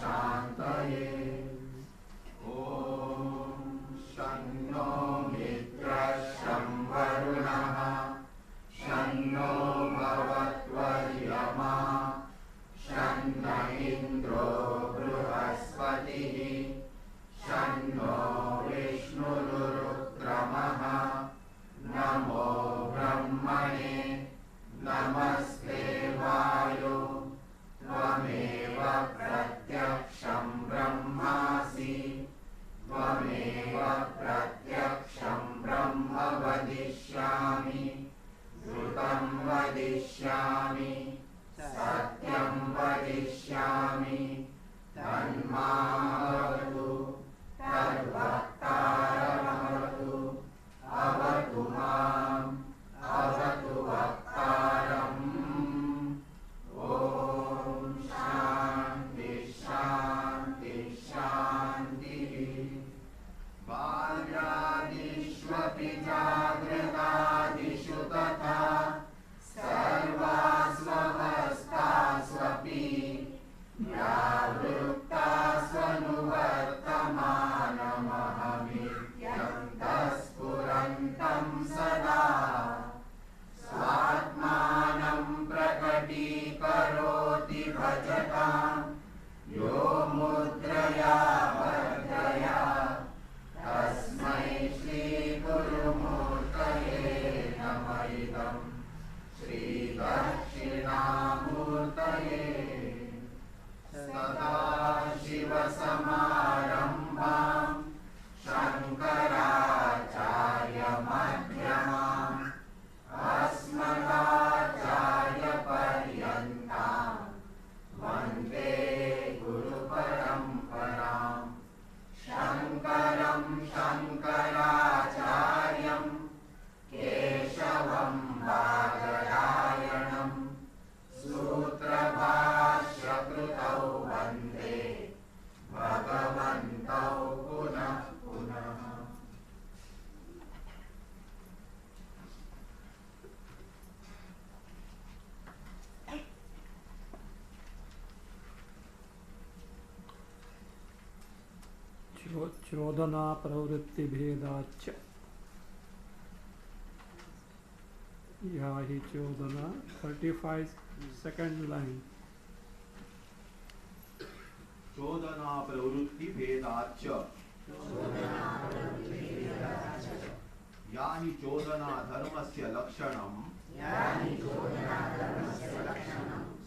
शान्तये ॐ शन्नो मित्रः शं वरुणः शन्नो भवत्वर्यमा शन्न इन्द्रो बृहस्पतिः शन्नो विष्णुरुक्रमः नमो ब्रह्मणे नमस्ते वायो त्वमेव प्रत्यक्षं ब्रह्मासि त्वमेव प्रत्यक्षं ब्रह्म वदिष्यामि श्रुतं वदिष्यामि सत्यं वदिष्यामि तन्मामवतु तद्वक्तारमवतु अवतु माम् अवतु वक्तारम् ॐ शान्ति शान्ति शान्तिः बाल्यादिष्वपि जागृतादिषु तथा सर्वास्वस्थास्वपि व्यावृत्तास्वनुवर्तमानमहमित्यन्तःस्फुरन्तं सदा स्वात्मानं प्रकटीकरोति भजतां यो मुद्रया भद्रया तस्मै श्रीगुरुमूर्तये नमः इदं श्रीदक्षिणामूर्तये सदाशिवसमारम्भां शङ्कराचार्यमध्यमाम् अस्मदाचार्यपर्यन्तां वन्दे गुरुपरम्पराम् शङ्करं शङ्कराचार्यं केशवं बादरायणं सूत्रभाष्यकृतौ वन्दे भगवन्तौ पुनः पुनः। चोदना प्रवृत्ति भेदाच या ही चोदना 35 second line चोदना प्रवृत्ति भेदाच या हि चोदना धर्मस्य लक्षणं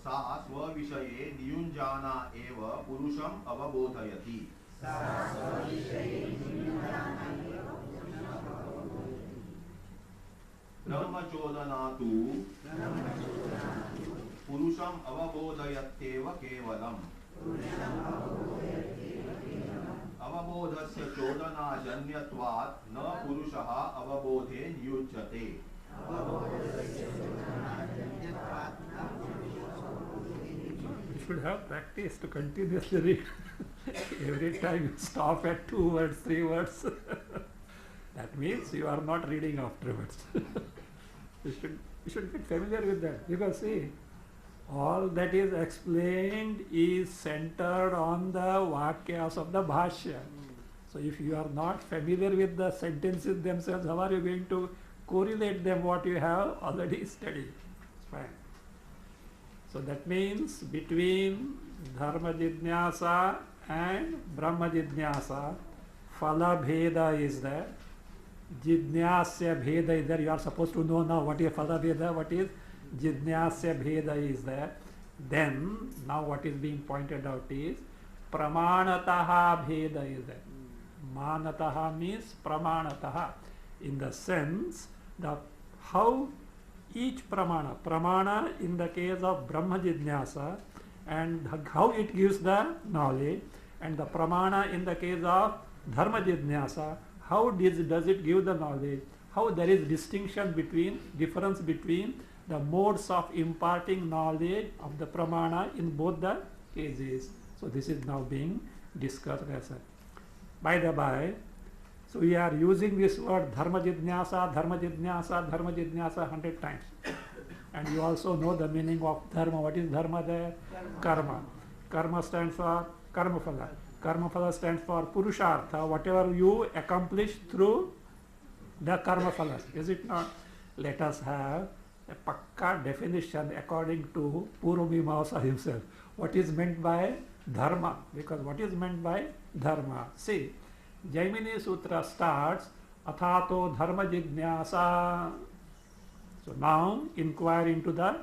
सा स्वविषये नियुञ्जाना एव पुरुषम् अवबोधयति। ब्रह्मचोदना तु पुरुषम् अवबोधयत्येव केवलम्। अवबोधस्य चोदनाजन्यत्वात् न पुरुषः अवबोधे नियुज्यते। You should have practice to continuously read. Every time you stop at 2 words, 3 words, that means you are not reading afterwards. you should get familiar with that, because see, all that is explained is centered on the vakyas of the bhashya. So if you are not familiar with the sentences themselves, how are you going to correlate them what you have already studied? It's fine. So that means between dharma jidnyasa and brahma jidnyasa, phala bheda is there, jidnyasya bheda is there. You are supposed to know now what is phala bheda, what is jidnyasya bheda is there. Then now what is being pointed out is pramanataha bheda is there. Manataha means pramanataha, in the sense that how each pramana in the case of brahma jidnyasa, and how it gives the knowledge, and the pramana in the case of dharma jidnyasa, how does it give the knowledge, how there is difference between the modes of imparting knowledge of the pramana in both the cases. So this is now being discussed as a by the by. So we are using this word dharma jidnyasa 100 times. And you also know the meaning of dharma. What is dharma there? Karma. Karma stands for Karma phala. Karma phala stands for Purushartha, whatever you accomplish through the karma phalas. Is it not? Let us have a pakka definition according to Purvamimamsa himself. What is meant by dharma? Because what is meant by dharma? See, Jaimini Sutra starts Athato dharma jidnyasa. So now inquire into the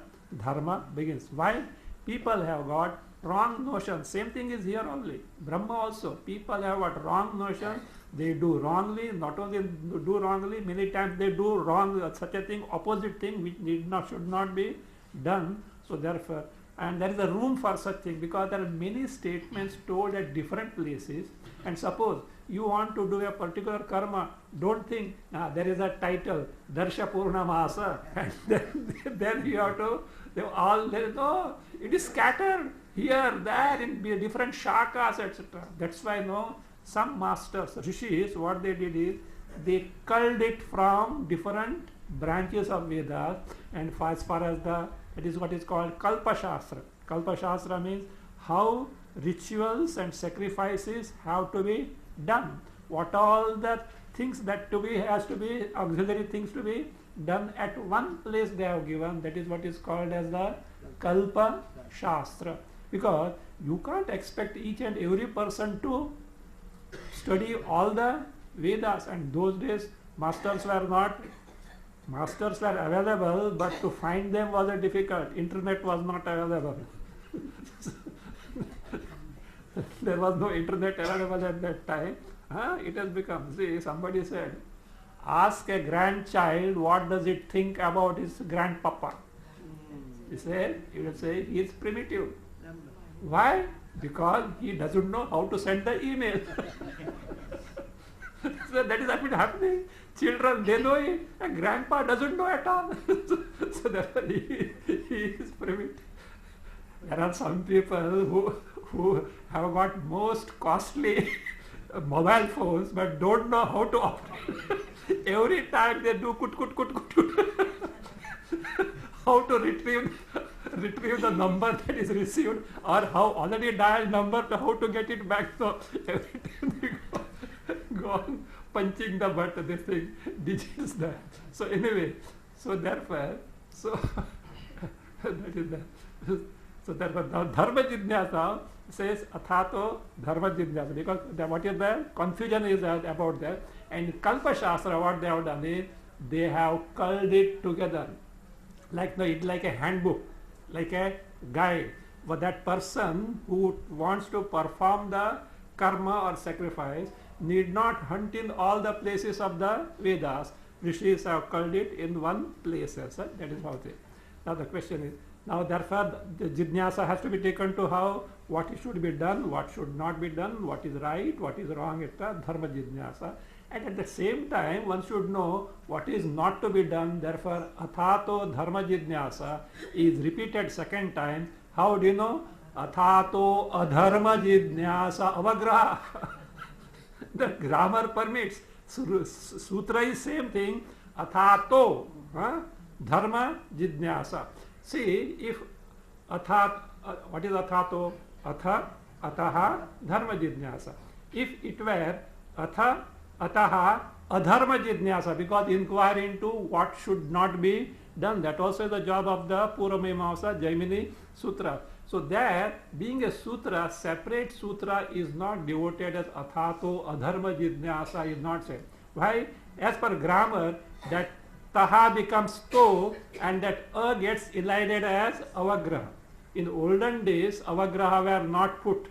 dharma begins. Why? People have got wrong notion. Same thing is here only. Brahma also. People have got wrong notion. They do wrongly. Not only do wrongly, many times they do wrong, such a thing, opposite thing which should not be done. So therefore, and there is a room for such thing because there are many statements told at different places. And suppose you want to do a particular karma, don't think there is a title Darsha Purnamasa, and then you have to no, it is scattered here, there in different shakas, etc. That's why some masters, rishis, what they did is they culled it from different branches of Vedas, and as far as that is what is called Kalpa Shastra. Kalpa Shastra means how rituals and sacrifices have to be done. What all the things that has to be, auxiliary things to be done at one place they have given. That is what is called as the Kalpa Shastra. Because you can't expect each and every person to study all the Vedas, and those days masters were available, but to find them was a difficult. Internet was not available. There was no internet available at that time. It has become, see, somebody said, ask a grandchild what does it think about his grandpapa. He will say he is primitive. Why? Because he doesn't know how to send the email. So that is happening. Children, they know it, and grandpa doesn't know at all. So therefore he is primitive. There are some people who have got most costly mobile phones but don't know how to operate. Every time they do kut. How to retrieve the number that is received, or how already dialed number, to how to get it back. So every time they go on punching the button, this thing, digits that. So anyway, so therefore, that is that. So therefore, dharma jidnyasa says athato dharma jidnyasa, because what is the confusion is about that. And Kalpa Shastra, what they have done is they have culled it together, like a handbook, like a guide for that person who wants to perform the karma or sacrifice need not hunt in all the places of the Vedas. Rishis have culled it in one place. That is how they. Now the question is, now therefore the jidnyasa has to be taken to how, what should be done, what should not be done, what is right, what is wrong, etc. Dharma jidnyasa. And at the same time, one should know what is not to be done. Therefore, athato dharma jidnyasa is repeated second time. How do you know? Athato adharma jidnyasa avagraha. The grammar permits. Sutra is same thing. Athato dharma jidnyasa. See, if what is athato? Ataha dharma jidnyasa. If it were ataha adharma jidnyasa, because inquire into what should not be done. That also is the job of the Purvamimamsa Jaimini Sutra. So there, being a sutra, separate sutra is not devoted as athato adharma jidnyasa is not said. Why? As per grammar, that taha becomes to, and that a gets elided as avagraha. In olden days, avagraha were not put.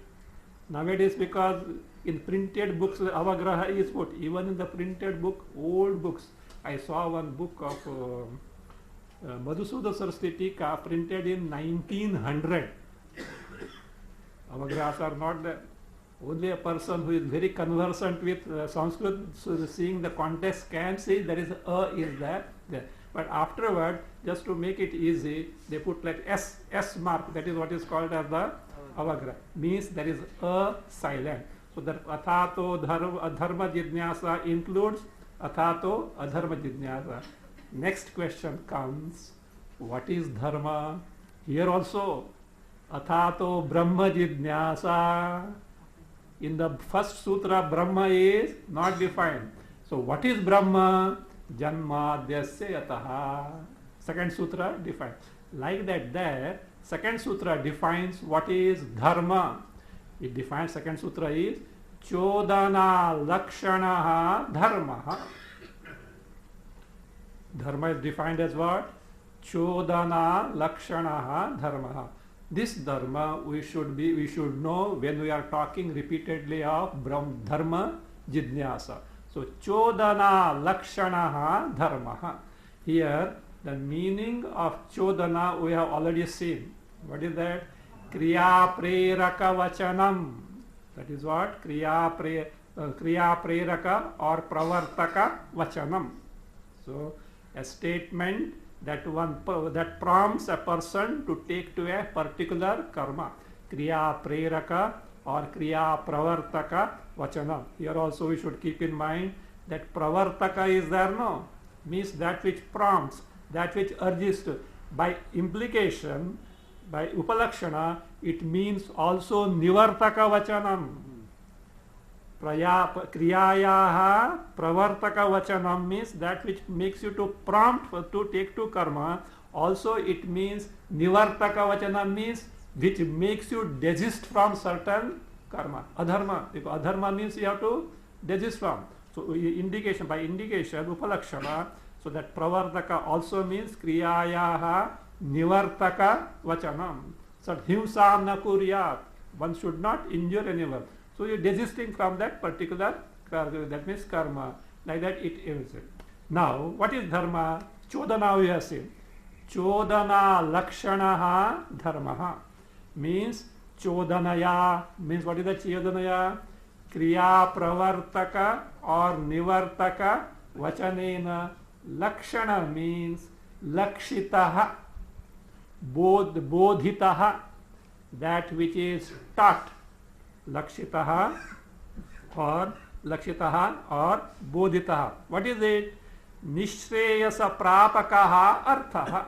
Nowadays, because in printed books, avagraha is put. Even in the printed book, old books. I saw one book of Madhusuda Saraswati Tika printed in 1900. Avagrahas are not there. Only a person who is very conversant with Sanskrit, so seeing the context, can see there is a is there. But afterward, just to make it easy, they put like S mark. That is what is called as the avagraha. Means there is a silent. So that athato adharma jidnyasa includes athato adharma jidnyasa. Next question comes, what is dharma? Here also, athato brahma jidnyasa. In the first sutra, Brahma is not defined. So what is Brahma? Janmadhyasya yataha. Second sutra defined. Like that there, second sutra defines what is dharma. It defines, second sutra is Chodana Lakshanaha Dharmaha. Dharma is defined as what? Chodana Lakshanaha Dharmaha. This dharma we should know when we are talking repeatedly of Dharma Jidnyasa. So Chodana Lakshanaha Dharmaha. Here the meaning of Chodana we have already seen. What is that? Kriya Preraka Vachanam. That is what? Kriya Preraka or Pravartaka Vachanam. So a statement that that prompts a person to take to a particular karma. Kriya Preraka or Kriya Pravartaka Vachanam. Here also we should keep in mind that Pravartaka is there, no? Means that which prompts, that which urges to. By implication, by upalakshana, it means also Nivartaka Vachanam. Kriyayaha pravartaka vachanam means that which makes you to prompt to take to karma. Also it means nivartaka vachanam means which makes you desist from certain karma. Adharma. If adharma means you have to desist from. So indication, by indication, upalakshana. So that pravartaka also means kriyayaha nivartaka vachanam. So himsa na kuryat. One should not injure anyone. So you are desisting from that particular karma, that means karma. Like that it is. Now, what is dharma? Chodana we have seen. Chodana lakshanaha dharmaha. Means chodanaya. Means what is the chodanaya? Kriya pravartaka or nivartaka vachanena. Lakshana means lakshitaha. Bodhitaha. That which is taught. Lakshitaha or bodhitaha. What is it? Nishreyasa prapakaha arthaha.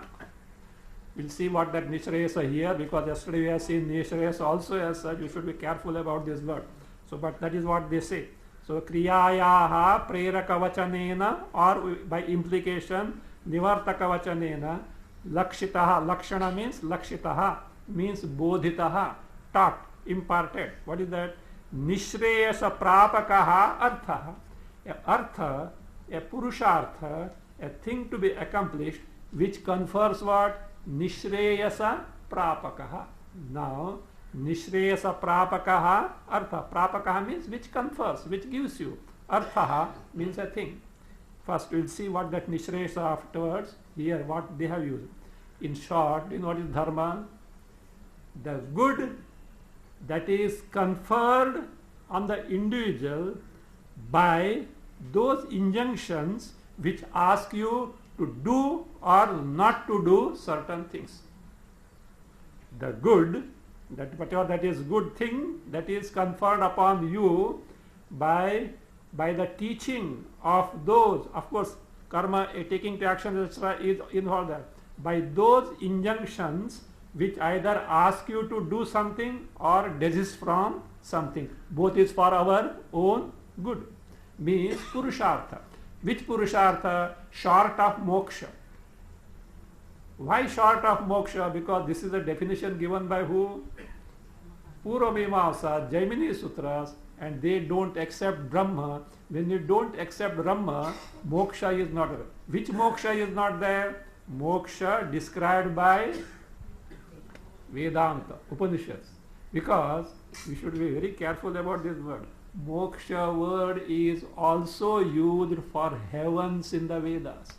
We'll see what that nishreyasa here, because yesterday we have seen nishreyasa also as such. You should be careful about this word. So, but that is what they say. So, kriyayaha preraka vachanena or by implication nivartaka vachanena lakshitaha. Lakshana means lakshitaha means bodhitaha, taught, imparted. What is that? Nishreyasa prapakaha artha. A artha, a purushartha, a thing to be accomplished which confers what? Nishreyasa prapakaha. Now, Nishreyasa prapakaha artha. Prapakaha means which confers, which gives you. Arthaha means a thing. First we will see what that Nishreyasa afterwards. Here what they have used. In short, you know what is dharma? The good that is conferred on the individual by those injunctions which ask you to do or not to do certain things. The good, that whatever that is good thing that is conferred upon you by the teaching of those, of course karma, taking to action, etc. is involved there. By those injunctions which either ask you to do something or desist from something. Both is for our own good. Means purushartha. Which purushartha? Short of moksha. Why short of moksha? Because this is the definition given by who? Purvamimamsa, Jaimini Sutras, and they don't accept Brahma. When you don't accept Brahma, moksha is not there. Which moksha is not there? Moksha described by Vedanta, Upanishads. Because we should be very careful about this word. Moksha word is also used for heavens in the Vedas.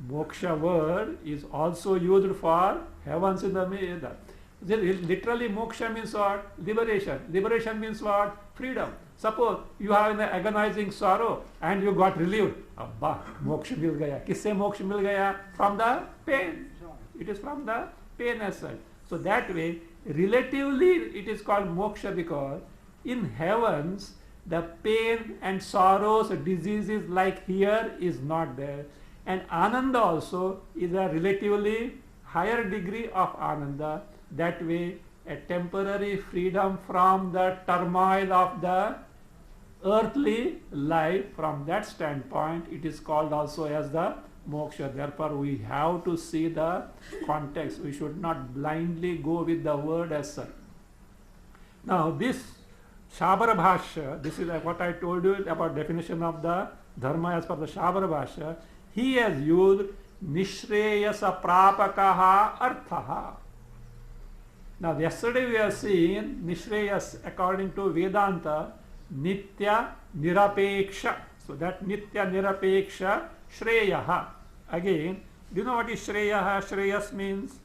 Moksha word is also used for heavens in the Vedas. Literally moksha means what? Liberation. Liberation means what? Freedom. Suppose you have an agonizing sorrow and you got relieved. Abba, moksha mil gaya. Kisse moksha mil gaya? From the pain. It is from the pain as such. So that way, relatively it is called moksha because in heavens the pain and sorrows, diseases like here is not there. And ananda also is a relatively higher degree of ananda. That way a temporary freedom from the turmoil of the earthly life. From that standpoint, it is called also as the moksha. Therefore, we have to see the context. We should not blindly go with the word as such. Now, this Shabara Bhashya, this is what I told you about definition of the dharma as per the Shabara Bhashya. He has used Nishreyasa Prapakaha Arthaha. Now, yesterday we have seen Nishreyas according to Vedanta, Nitya Nirapeksha. So, that Nitya Nirapeksha Shreyaha. Again, do you know what is Shreyaha? Shreyas means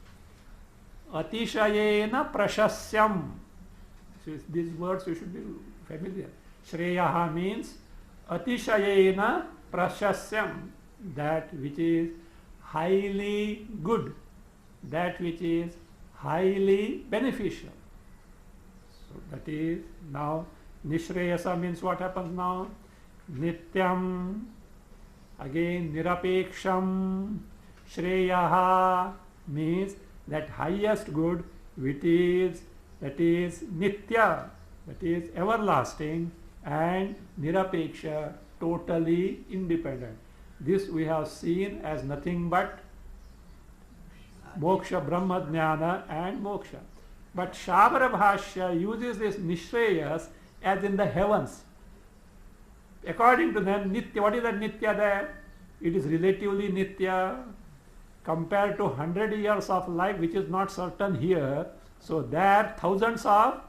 Atishayena Prashasyam. So, these words you should be familiar. Shreyaha means Atishayena Prashasyam, that which is highly good, that which is highly beneficial. So, that is now Nishreyasa means what happens now? Nityam, again Nirapeksham, Shreyaha means that highest good, which is, that is Nitya, that is everlasting, and Nirapeksha, totally independent. This we have seen as nothing but moksha, Brahma Jnana and moksha. But Shabara Bhashya uses this Nishreyas as in the heavens. According to them, Nitya, what is that Nitya there? It is relatively Nitya compared to 100 years of life, which is not certain here. So there thousands of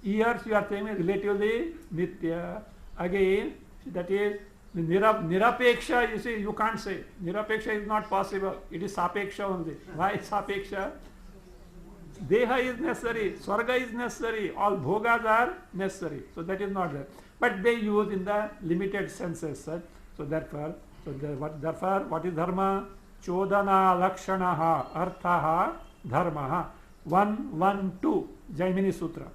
years you are saying relatively Nitya. Again, that is Nirapeksha, you see, you can't say. Nirapeksha is not possible. It is Sapeksha only. Why Sapeksha? Deha is necessary, Swarga is necessary, all bhogas are necessary. So that is not there. But they use in the limited senses. So therefore, what is dharma? Chodana lakshanaha arthaha dharmaha. 112 Jaimini Sutra.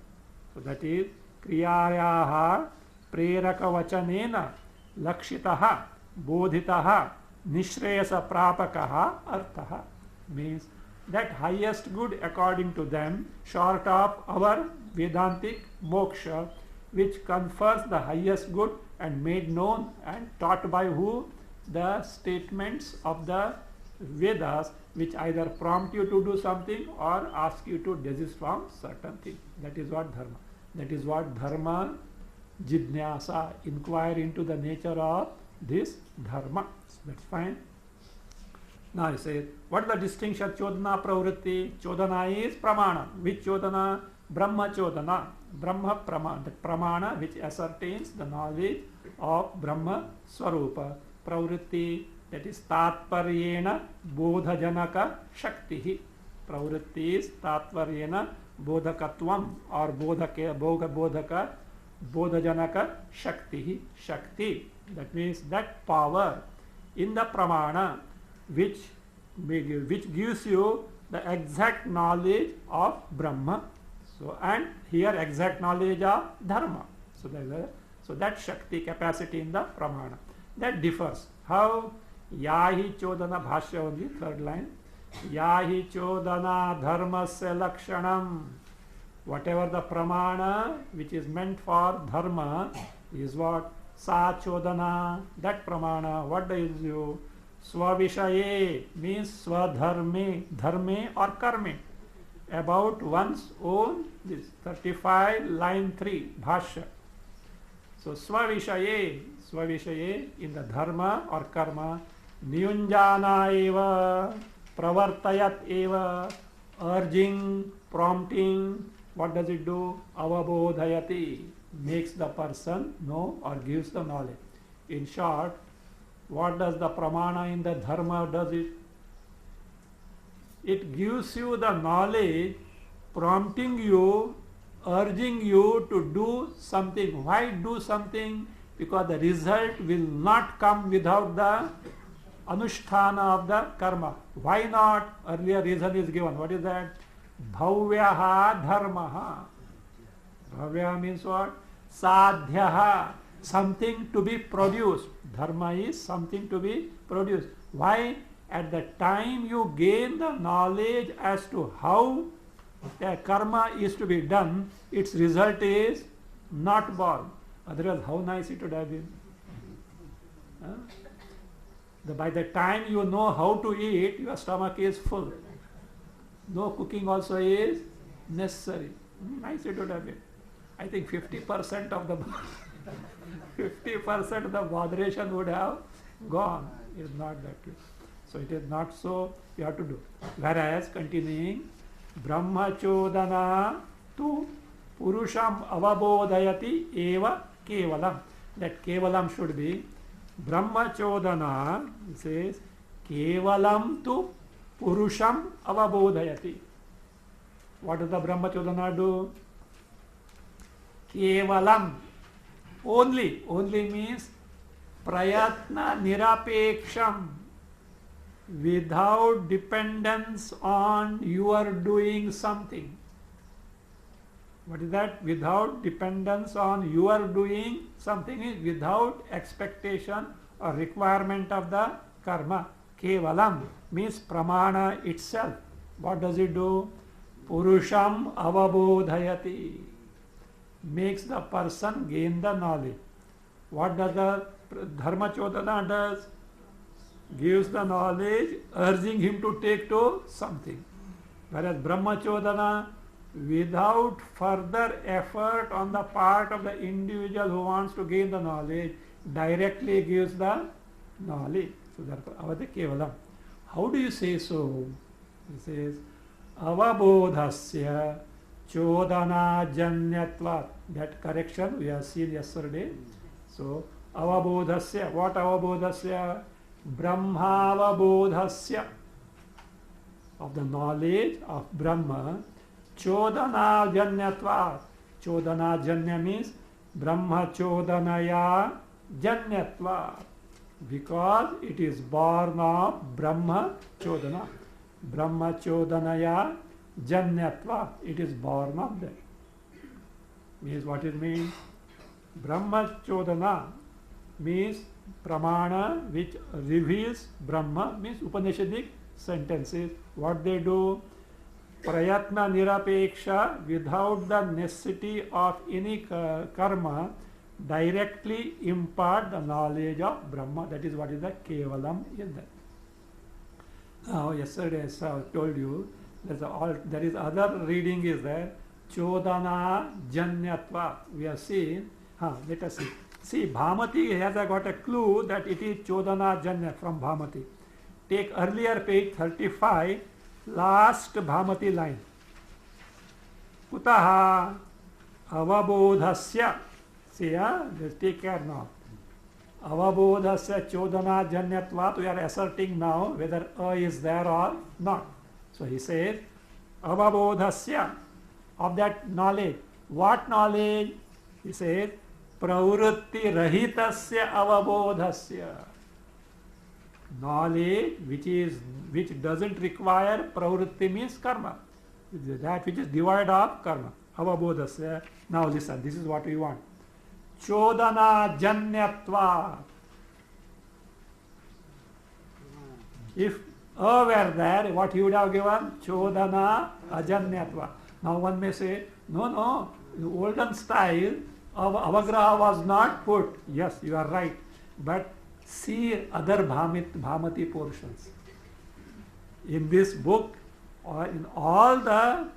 So that is kriyayaha preraka vachanena lakshitaha bodhitaha nishreyasa prapakaha arthaha. Means that highest good according to them, short of our Vedantic moksha, which confers the highest good and made known and taught by who? The statements of the Vedas, which either prompt you to do something or ask you to desist from certain things. That is what dharma. That is what dharma jidnyasa, inquire into the nature of this dharma. That's fine. Now he says, what is the distinction? Chodana pravritti. Chodana is pramana. Which chodana? Brahma chodana. Brahma pramana. The pramana which ascertains the knowledge of Brahma Swarupa. Pravritti, that is tatparyena bodhajanaka shaktihi. Pravritti is tatparyena bodhakatvam or bodhaka bodhajanaka shaktihi. Shakti, that means that power in the pramana which gives you the exact knowledge of Brahma. So, and here exact knowledge of dharma. So that shakti, capacity in the pramana, that differs. How? Yahi chodana, bhashya only, third line. Yahi chodana dharmasya lakshanam. Whatever the pramana which is meant for dharma is what? Sa chodana, that pramana, what does you? Swavishaye means swadharme, dharme or karme, about one's own, this 35 line 3 bhashya. So swavishaye in the dharma or karma, niyunjana eva, pravartayat eva, urging, prompting, what does it do? Avabodhayati, makes the person know or gives the knowledge. In short, what does the pramana in the dharma does it? It gives you the knowledge, prompting you, urging you to do something. Why do something? Because the result will not come without the anusthana of the karma. Why not? Earlier reason is given. What is that? Bhavyaha dharmaha. Bhavya means what? Sadhyaha, something to be produced. Dharma is something to be produced. Why? At the time you gain the knowledge as to how karma is to be done, its result is not born. Otherwise, how nice it would have been. Huh? By the time you know how to eat, your stomach is full. No cooking also is necessary. Nice it would have been. I think 50% of the 50% of the moderation would have gone. It is not that way. So it is not so you have to do. Whereas continuing, Brahmachodana tu Purusham avabodhayati eva kevalam. That kevalam should be Brahmachodana, it says kevalam tu Purusham avabodhayati. What does the Brahmachodana do? Kevalam. Only. Only means prayatna nirapeksham. Without dependence on your doing something. What is that? Without dependence on your doing something is without expectation or requirement of the karma. Kevalam means pramana itself. What does it do? Purusham avabodhayati. Makes the person gain the knowledge. What does the Dharmachodana does? Gives the knowledge, urging him to take to something. Whereas Brahmachodana, without further effort on the part of the individual who wants to gain the knowledge, directly gives the knowledge. So therefore, avadhi kevalam. How do you say so? He says, avabodhasya chodana janyatvat. That correction we have seen yesterday. So, avabodhasya. What avabodhasya? Brahmavabodhasya. Of the knowledge of Brahma. Chodana janyatvat. Chodana janya means Brahma chodanaya janyatvat. Because it is born of Brahma chodana. Brahma chodanaya janyatva. It is born of that. Means what it means? Brahma chodana means pramana which reveals Brahma, means Upanishadic sentences. What they do? Prayatna nirapeksha, without the necessity of any karma, directly impart the knowledge of Brahma. That is what is the kevalam in that. Now, yesterday I told you there is other reading is there. Chodana janyatva. We have seen. Let us see. See, Bhamati has got a clue that it is Chodana janya from Bhamati. Take earlier page 35, last Bhamati line. Kutaha avabodhasya. See, just take care now. Avabodhasya chodana janyatvat. We are asserting now whether a is there or not. So he says, avabodhasya, of that knowledge. What knowledge? He says, pravrutti rahitasya avabodhasya. Knowledge which doesn't require pravrutti means karma. That which is devoid of karma. Avabodhasya. Now listen, this is what we want. Chodana janyatva. If a were there, what he would have given? Chodana ajanyatva. Now one may say, no, in olden style, avagraha was not put. Yes, you are right. But see other Bhamati portions. In this book, or in all the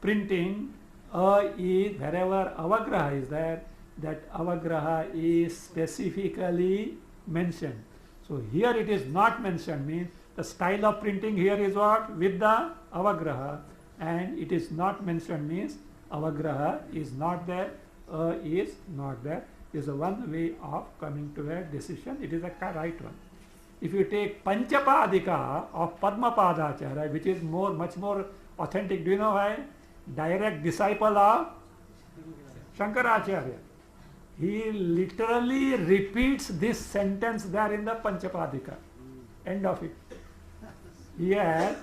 printing, is wherever avagraha is there, that avagraha is specifically mentioned. So here it is not mentioned, means the style of printing here is what? With the avagraha, and it is not mentioned means avagraha is not there, is not there. Is a one way of coming to a decision. It is a right one. If you take Panchapadika of Padmapadacharya, which is much more authentic, do you know why? Direct disciple of Shankaracharya. He literally repeats this sentence there in the Panchapadika. End of it. He has,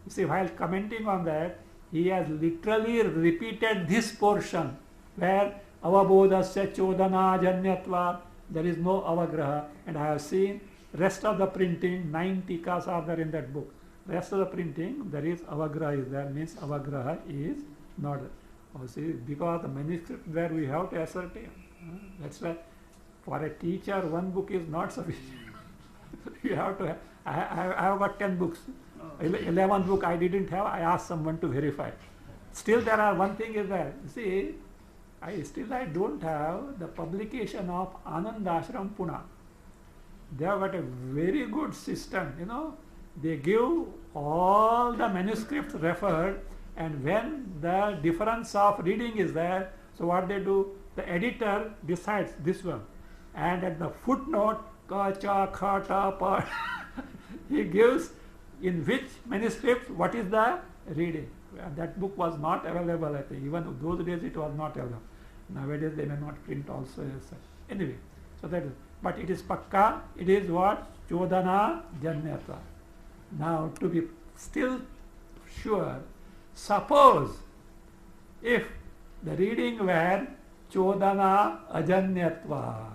see, while commenting on that, he has literally repeated this portion where avabodhasya chodana janyatva, there is no avagraha, and I have seen rest of the printing, 9 tikas are there in that book. Rest of the printing, there is avagraha is there, means avagraha is not there. Oh, see, because the manuscript where we have to ascertain. That's why for a teacher one book is not sufficient. You have to have, I have got 10 books. 11th book I didn't have, I asked someone to verify. Still there are one thing is there. See, I don't have the publication of Anandashram Pune. They have got a very good system, They give all the manuscripts referred, and when the difference of reading is there, so what they do, the editor decides this one, and at the footnote, ka, cha, kha, ta, pa, he gives in which manuscript what is the reading. And that book was not available, I think. Even those days it was not available. Nowadays they may not print also as such. Anyway, so that is, but it is pakka, it is what? Chodana janyata. Now to be still sure, suppose if the reading were chodana ajanyatva,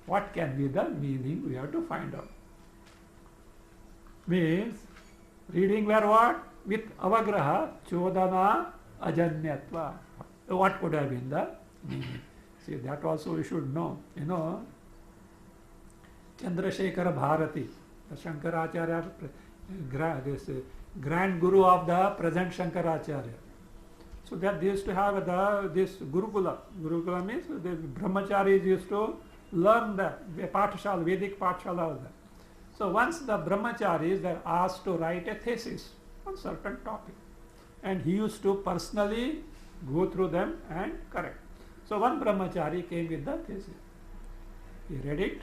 what can be the meaning? We have to find out. Means reading were what? With avagraha, chodana ajanyatva. What could have been the meaning? See, that also we should know. Chandrasekhara Bharati, the Shankaracharya, grand guru of the present Shankaracharya. So that they used to have this Gurukula. Gurukula means the brahmacharis used to learn that, Pathshala, Vedic Pathshala was there. So once the brahmacharis were asked to write a thesis on certain topic, and he used to personally go through them and correct. So one brahmachari came with the thesis. He read it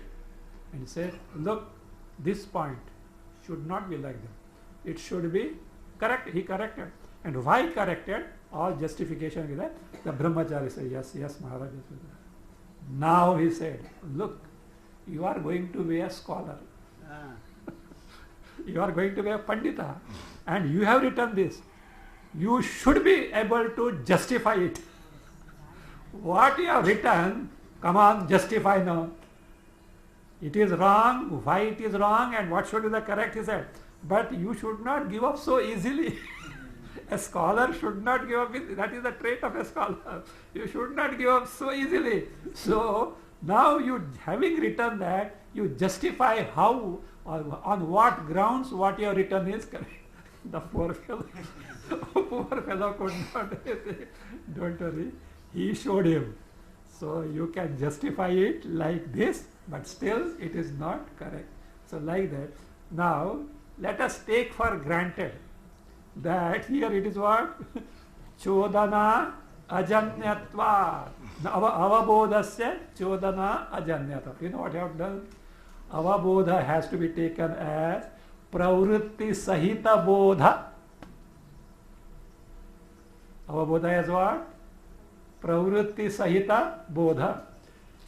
and said, look, this point should not be like that. It should be correct. He corrected. And why corrected? All justification with that. The brahmachari said, yes, Maharaj. Now he said, look, you are going to be a scholar. You are going to be a pandita. And you have written this. You should be able to justify it. What you have written, come on, justify now. It is wrong, why it is wrong, and what should be the correct, he said. But you should not give up so easily. A scholar should not give up, that is the trait of a scholar. You should not give up so easily. So, now you, having written that, you justify how, on what grounds what you have written is correct. The poor fellow could not say, don't worry, he showed him. So you can justify it like this, but still it is not correct. So like that. Now let us take for granted that here it is what? Chodana ajanyatva. Avabodhasya chodana ajanyatva. You know what I have done? Avabodha has to be taken as pravritti sahita bodha. Avabodha is what? Pravritti sahita bodha.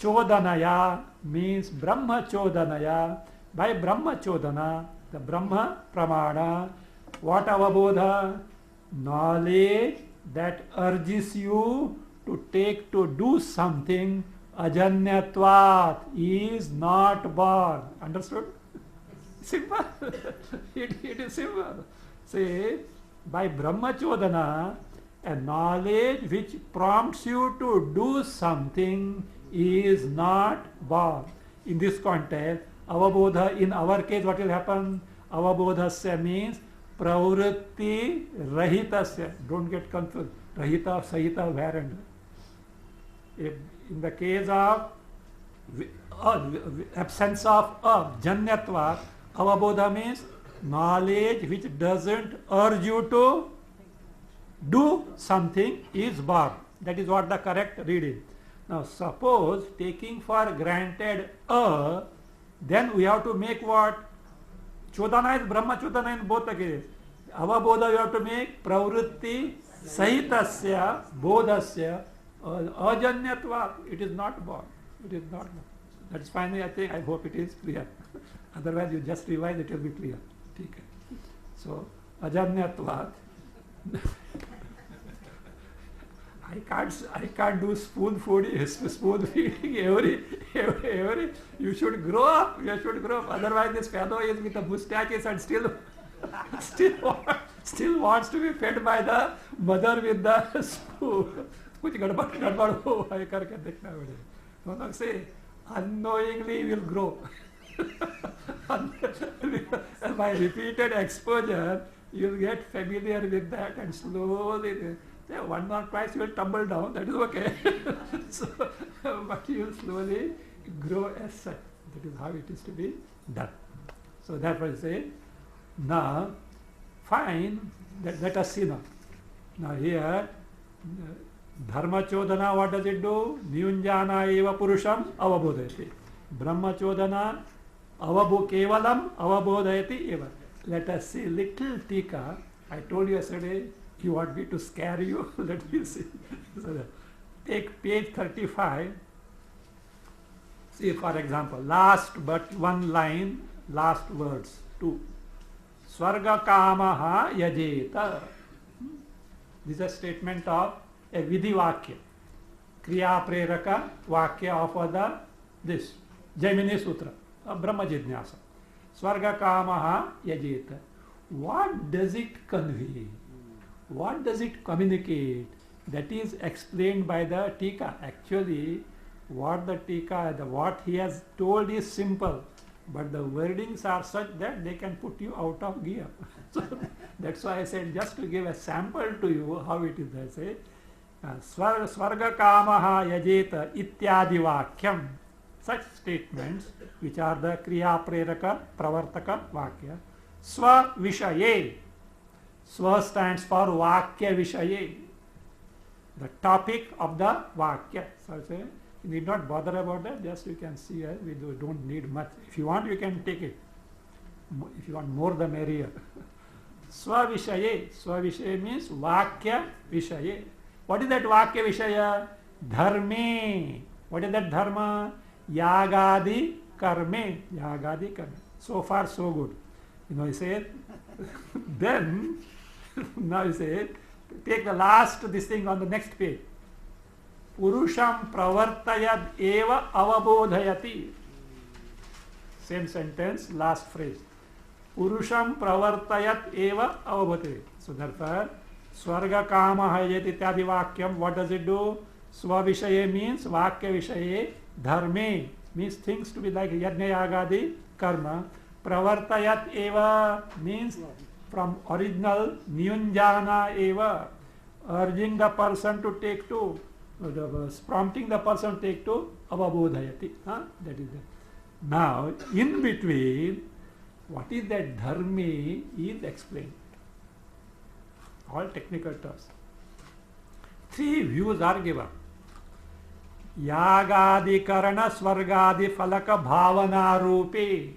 Chodanaya means Brahma chodanaya. By Brahma chodana, the Brahma pramana. What avabodha? Knowledge that urges you to do something. Ajanyatvat is not born. Understood? Simple. it is simple. Say, by Brahma chodana, a knowledge which prompts you to do something is not born. In this context, avabodha, in our case, what will happen? Avabodhasya means pravritti rahitasya. Don't get confused. Rahita, sahita, variant. In the case of absence of janyatva, avabodha means knowledge which doesn't urge you to do something is born. That is what the correct reading. Now suppose taking for granted then we have to make what? Chodana is Brahma chodana in both the cases. Avabodha you have to make pravritti sahitasya bodhasya ajanyatva. It is not born. It is not born. That is finally, I hope it is clear. Otherwise you just revise, it will be clear. Okay. So ajanyatva. I can't do spoon feeding every you should grow up. Otherwise this fellow is with the mustaches and still still wants to be fed by the mother with the spoon. कुछ गड़बड़ हो है करके देखना पड़ेगा. No, say unknowingly will grow. By repeated exposure, you'll get familiar with that, and slowly, one or twice you will tumble down. That is okay. So, but you will slowly grow as such. That is how it is to be done. So therefore, I say, now, fine. Let us see now. Now here, Dharma Chodana, what does it do? Nyunjana eva purusham avabodhayati. Brahma Chodana kevalam avabodhayati eva. Let us see little tika. I told you yesterday, you want me to scare you. Let me see. So take page 35. See, for example, last but one line, last words, 2. Swarga kamaha yajeta. This is a statement of a vidhi vakya, kriya preraka vakya of this Jaimini Sutra of Brahma Jidnyasa. Swarga kamaha yajeta. What does it convey? What does it communicate? That is explained by the tika. Actually, what the tika, what he has told is simple, but the wordings are such that they can put you out of gear. So that's why I said, just to give a sample to you how it is. I say, Swarga kamaha yajeta ityadi vakyam. Such statements, which are the kriya preraka pravartaka vakya. Swa vishaye. Swa stands for vakya vishaye, the topic of the vakya. So I say, you need not bother about that, just you can see, we don't need much. If you want, you can take it. If you want more, the merrier. Swa vishaye. Swa vishaye means vakya vishaye. What is that vakya vishaya? Dharme. What is that dharma? Yagadi karme. Yagadi karme. So far, so good. He said, then, now he said, take the last, this thing on the next page. Purusham pravartayad eva avabodhayati. Same sentence, last phrase. Purusham pravartayat eva avabodhayati. So therefore, Swarga kama hayati ityadi vakyam, what does it do? Swavishaye means vakya vishaye. Dharme means things to be like yajna yagadi karma. Pravartayat eva means from original nyunjana eva, urging the person to take to, prompting the person to take to avabodhayati. That is it. Now, in between, what is that dharme is explained. All technical terms. 3 views are given. Yagadi karana swargadi falaka bhavana rupe.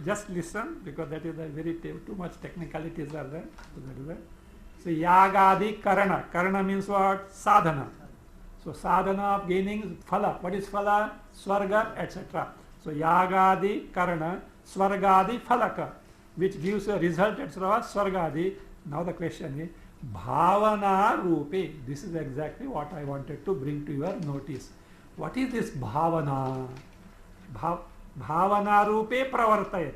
Just listen, because that is a very too much technicalities are there. So yagadi karana. Karana means what? Sadhana. So sadhana of gaining phala. What is phala? Swarga, etc. So yagadi karana, swargadi phalaka, which gives a result, etc. Swargadi. Now the question is, bhavana rupe. This is exactly what I wanted to bring to your notice. What is this bhavana? Bhavana rupe pravartayat.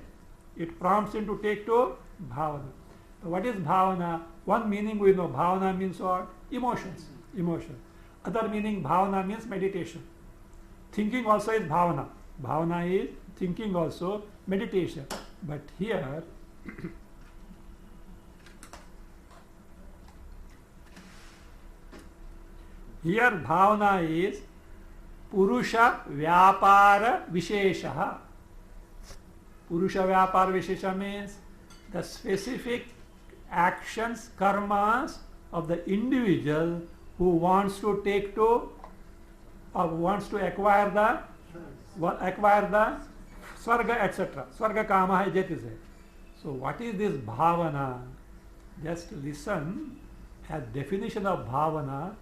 It prompts him to take to bhavana. So what is bhavana? One meaning we know. Bhavana means what? Emotions. Emotion. Other meaning, bhavana means meditation. Thinking also is bhavana. Bhavana is thinking also, meditation. But here, here bhavana is Purusha Vyapara Vishesha. Purusha Vyapara Vishesha means the specific actions, karmas of the individual who wants to take to or wants to acquire the swarga, etc. Swarga kama hai jet is it. So what is this bhavana? Just listen as definition of bhavana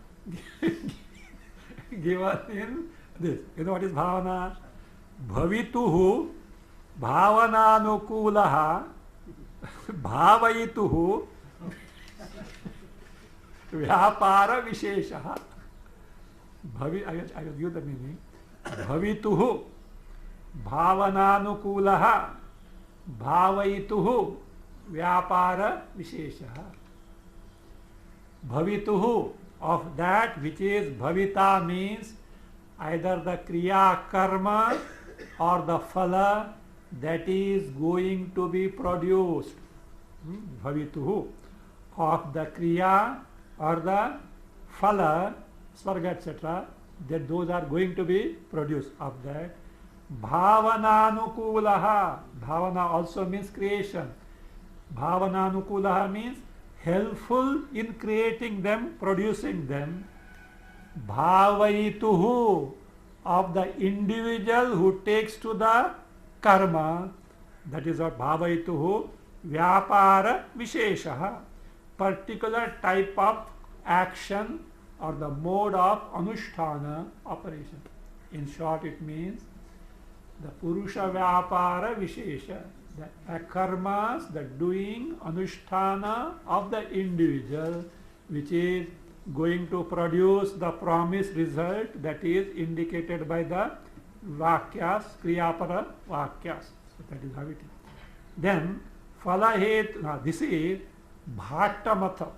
given in this. You know what is bhavana? Bhavituhu bhavananukulaha bhavayituhu vyapara visheshaha. I will give the meaning. Bhavituhu bhavananukulaha Bhavaituhu Vyapara Vishesha. Bhavituhu, of that which is bhavita, means either the kriya karma or the phala that is going to be produced. Bhavituhu, of the kriya or the phala, svarga, etc., that those are going to be produced. Of that, bhavananukulaha, bhavana also means creation. Bhavananukulaha means helpful in creating them, producing them. Bhavaituhu, of the individual who takes to the karma, that is what bhavaituhu vyapara visheshaha, particular type of action or the mode of anusthana, operation. In short, it means the purusha vyapara vishesha, the karmas, the doing, anusthana of the individual, which is going to produce the promised result that is indicated by the vakyas, kriyapara vakyas. So that is how it is. Then, phalahet, now this is bhattamatha.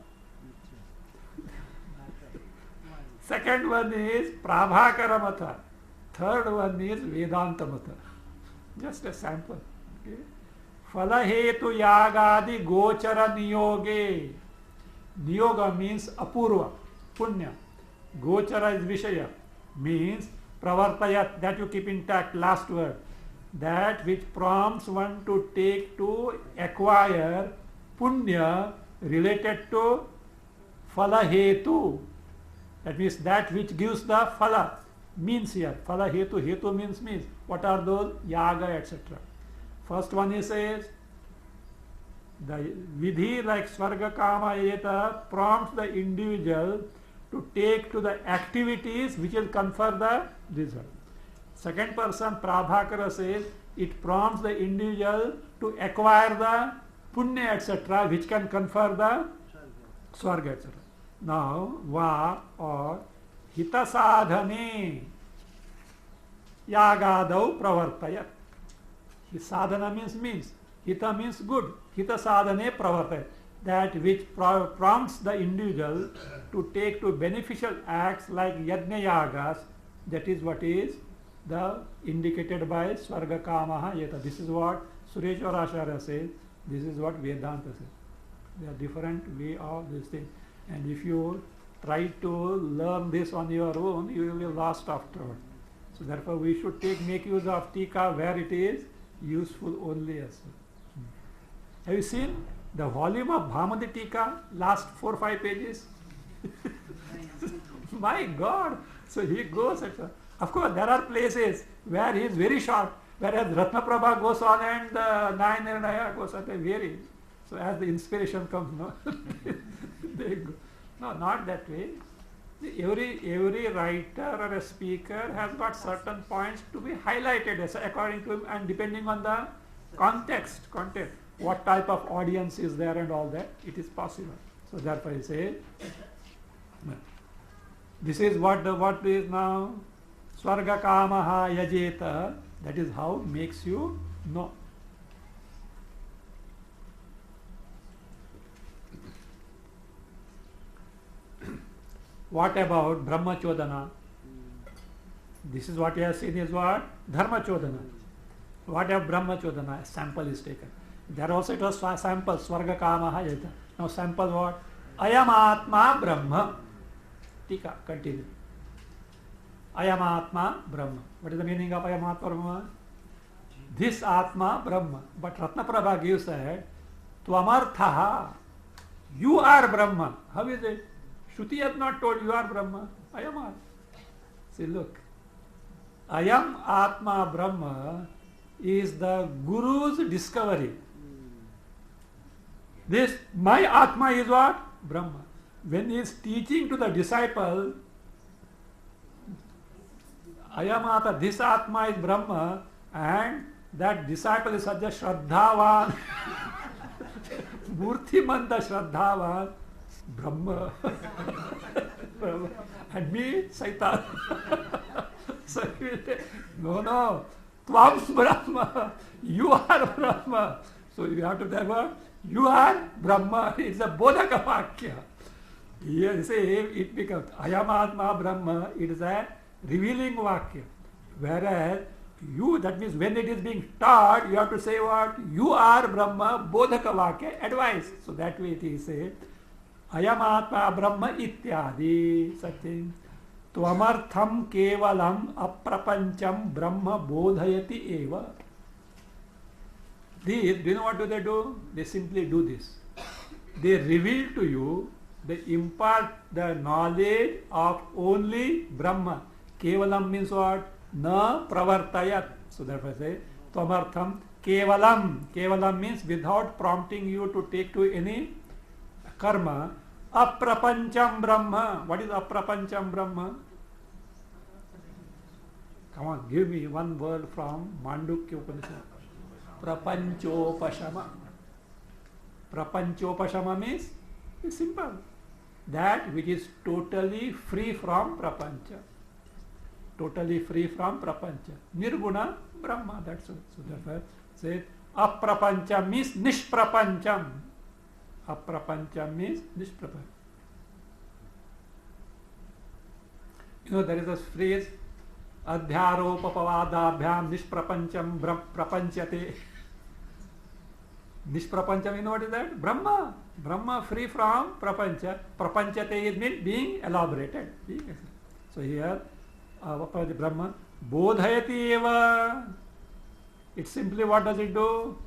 Second one is prabhakara matha. Third one is vedanta matha. Just a sample. Okay. Phalahetu yagadi gochara niyoge. Niyoga means apurva, punya. Gochara is vishaya, means pravartayat, that you keep intact, last word. That which prompts one to take to acquire punya related to phalahetu. That means that which gives the phala, means here. Phalahetu, hetu means. What are those? Yaga, etc. First one he says, the vidhi like svarga kama yeta prompts the individual to take to the activities which will confer the result. Second person, prabhakara, says it prompts the individual to acquire the punya, etc., which can confer the swarga, etc. Now, va or hita sadhane yagadau pravartayat. Sadhana means. Hita means good. Hita sadhane pravartayat. That which prompts the individual to take to beneficial acts like yajna yagas. That is what is the indicated by swarga kamaha yeta. This is what Sureshwara Acharya says. This is what Vedanta says. There are different way of this thing. And if you try to learn this on your own, you will be lost afterward. So therefore we should make use of tika where it is useful only as well. Have you seen the volume of Bhamadi Tika, last 4 or 5 pages? My God! So he goes, etc. Of course, there are places where he is very short, whereas Ratnaprabha goes on and Nayanirnaya goes on, they vary. So as the inspiration comes, no, they go. No, not that way. Every writer or a speaker has got certain points to be highlighted according to him and depending on the context, what type of audience is there and all that, it is possible. So therefore he says, this is what is now swarga kamaha yajeta, that is how makes you know. What about brahmachodana? This is what you have seen is what? Dharmachodana. What of brahmachodana? A sample is taken. There also it was sample, swarga kamaha yajeta. Now sample what? Ayam atma brahma. Tika, continue. Ayam atma brahma. What is the meaning of ayam atma brahma? This atma brahma. But Ratnaprabha gives that tvamarthaha. You are Brahma. How is it? Shruti has not told you are Brahma. Ayam atma. See, look. Ayam atma brahma is the Guru's discovery. This, my atma is what? Brahma. When he is teaching to the disciple, Ayamata, this Atma is Brahma, and that disciple is such a Shraddhavan, Murtimanta Shraddhavan, Brahma. And me, Saitan. So no. Tvam Brahma. You are Brahma. So you have to tell her, you are Brahma. It's a Bodhaka Vakya. Here you say it becomes Ayam Atma Brahma. It is a revealing Vakya. Whereas you, that means when it is being taught, you have to say what? You are Brahma, Bodhaka Vakya, advice. So that way it is said, Ayam Atma Brahma Ityadi. Satyam. Tvamartham kevalam aprapancham Brahma bodhayati eva. These, do you know what do they do? They simply do this. They reveal to you, they impart the knowledge of only Brahma. Kevalam means what? Na pravartayat. So therefore I say, Tvamartham kevalam. Kevalam means without prompting you to take to any karma. Aprapancham Brahma. What is aprapancham Brahma? Come on, give me one word from Mandukya Upanishad. Prapanchopashama. Prapanchopashama means, it's simple. That which is totally free from prapancha. Totally free from prapancha. Nirguna Brahma, that's all. So therefore, say, aprapancha means nishprapancham. Aprapancha means nishprapancham. You know, there is a phrase, Adhyaropapavadabhyam nishprapancham prapanchate. Nishprapancham, you know what is that? Brahma. Brahma free from prapancha. Prapanchate is means being elaborated. So here, Brahma, bodhayati eva. It's simply what does it do?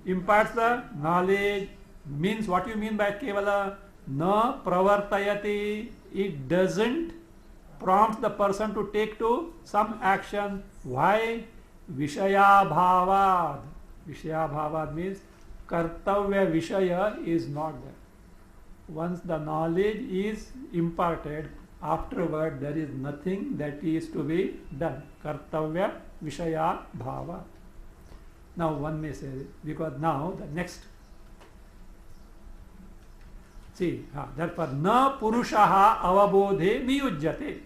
Imparts the knowledge. Means what you mean by kevala? Na pravartayati. It doesn't prompt the person to take to some action. Why? Vishaya bhavad. Vishaya bhavad means kartavya vishaya is not there. Once the knowledge is imparted, afterward there is nothing that is to be done. Kartavya vishaya bhava. Now one may say, because now the next, see, therefore na purushaha avabodhe niyujyate.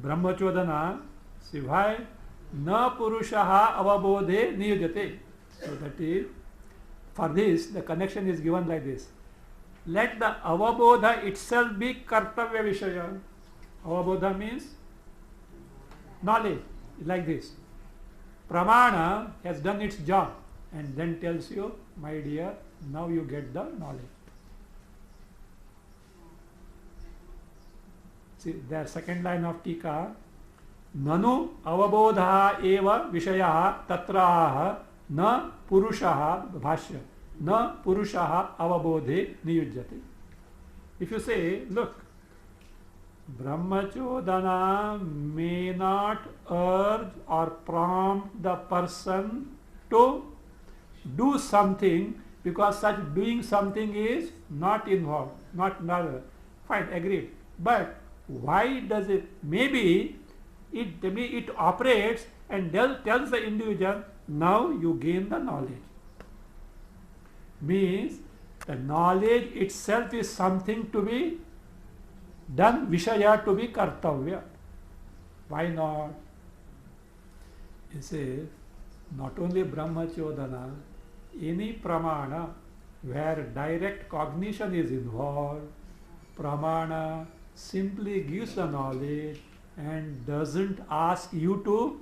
Brahmachodana, see why? Na purushaha avabodhe niyujyate. So that is, for this the connection is given like this. Let the avabodha itself be kartavya vishaya. Avabodha means knowledge, like this. Pramana has done its job and then tells you, my dear, now you get the knowledge. See, the second line of Tika, Nanu avabodha eva vishaya tatraha na purushaha bhashya na purushaha avabodhe niyujyate. If you say, look, Brahmachodana may not urge or prompt the person to do something because such doing something is not involved, not fine, agreed. But why does it? Maybe it operates and tells the individual, now you gain the knowledge. Means the knowledge itself is something to be done, vishaya to be kartavya. Why not? He says, not only Brahmachodana, any pramana where direct cognition is involved, pramana simply gives the knowledge and doesn't ask you to